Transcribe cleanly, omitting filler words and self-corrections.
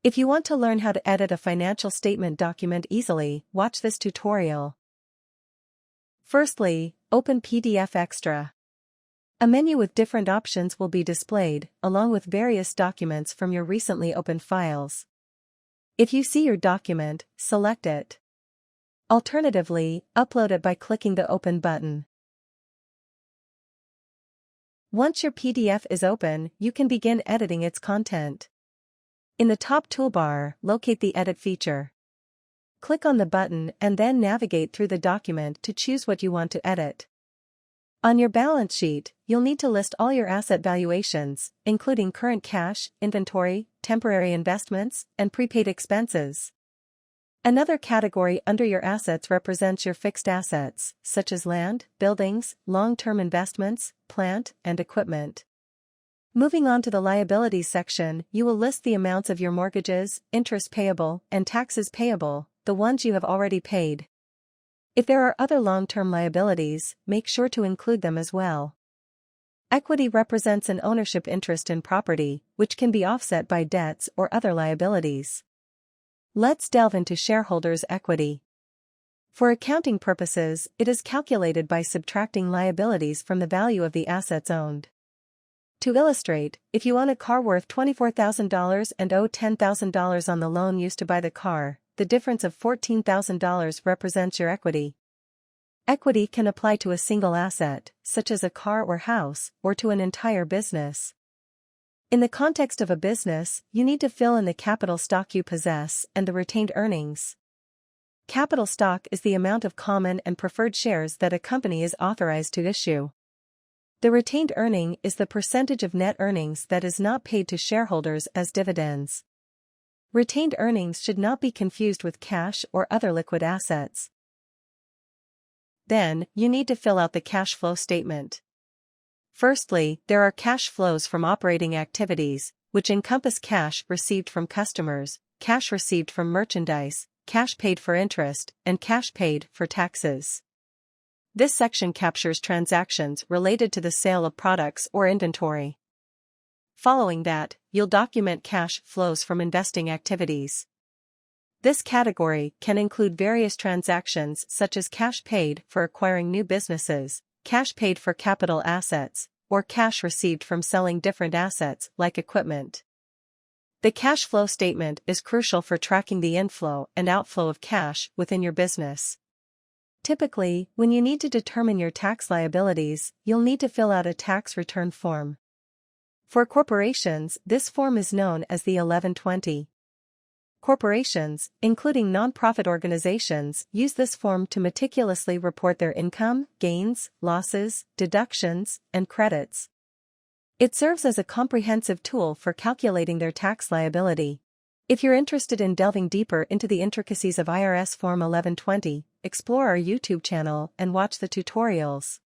If you want to learn how to edit a financial statement document easily, watch this tutorial. Firstly, open PDF Extra. A menu with different options will be displayed, along with various documents from your recently opened files. If you see your document, select it. Alternatively, upload it by clicking the Open button. Once your PDF is open, you can begin editing its content. In the top toolbar, locate the Edit feature. Click on the button and then navigate through the document to choose what you want to edit. On your balance sheet, you'll need to list all your asset valuations, including current cash, inventory, temporary investments, and prepaid expenses. Another category under your assets represents your fixed assets, such as land, buildings, long-term investments, plant, and equipment. Moving on to the liabilities section, you will list the amounts of your mortgages, interest payable, and taxes payable, the ones you have already paid. If there are other long-term liabilities, make sure to include them as well. Equity represents an ownership interest in property, which can be offset by debts or other liabilities. Let's delve into shareholders' equity. For accounting purposes, it is calculated by subtracting liabilities from the value of the assets owned. To illustrate, if you own a car worth $24,000 and owe $10,000 on the loan used to buy the car, the difference of $14,000 represents your equity. Equity can apply to a single asset, such as a car or house, or to an entire business. In the context of a business, you need to fill in the capital stock you possess and the retained earnings. Capital stock is the amount of common and preferred shares that a company is authorized to issue. The retained earning is the percentage of net earnings that is not paid to shareholders as dividends. Retained earnings should not be confused with cash or other liquid assets. Then, you need to fill out the cash flow statement. Firstly, there are cash flows from operating activities, which encompass cash received from customers, cash received from merchandise, cash paid for interest, and cash paid for taxes. This section captures transactions related to the sale of products or inventory. Following that, you'll document cash flows from investing activities. This category can include various transactions such as cash paid for acquiring new businesses, cash paid for capital assets, or cash received from selling different assets like equipment. The cash flow statement is crucial for tracking the inflow and outflow of cash within your business. Typically, when you need to determine your tax liabilities, you'll need to fill out a tax return form. For corporations, this form is known as the 1120. Corporations, including nonprofit organizations, use this form to meticulously report their income, gains, losses, deductions, and credits. It serves as a comprehensive tool for calculating their tax liability. If you're interested in delving deeper into the intricacies of IRS Form 1120, explore our YouTube channel and watch the tutorials.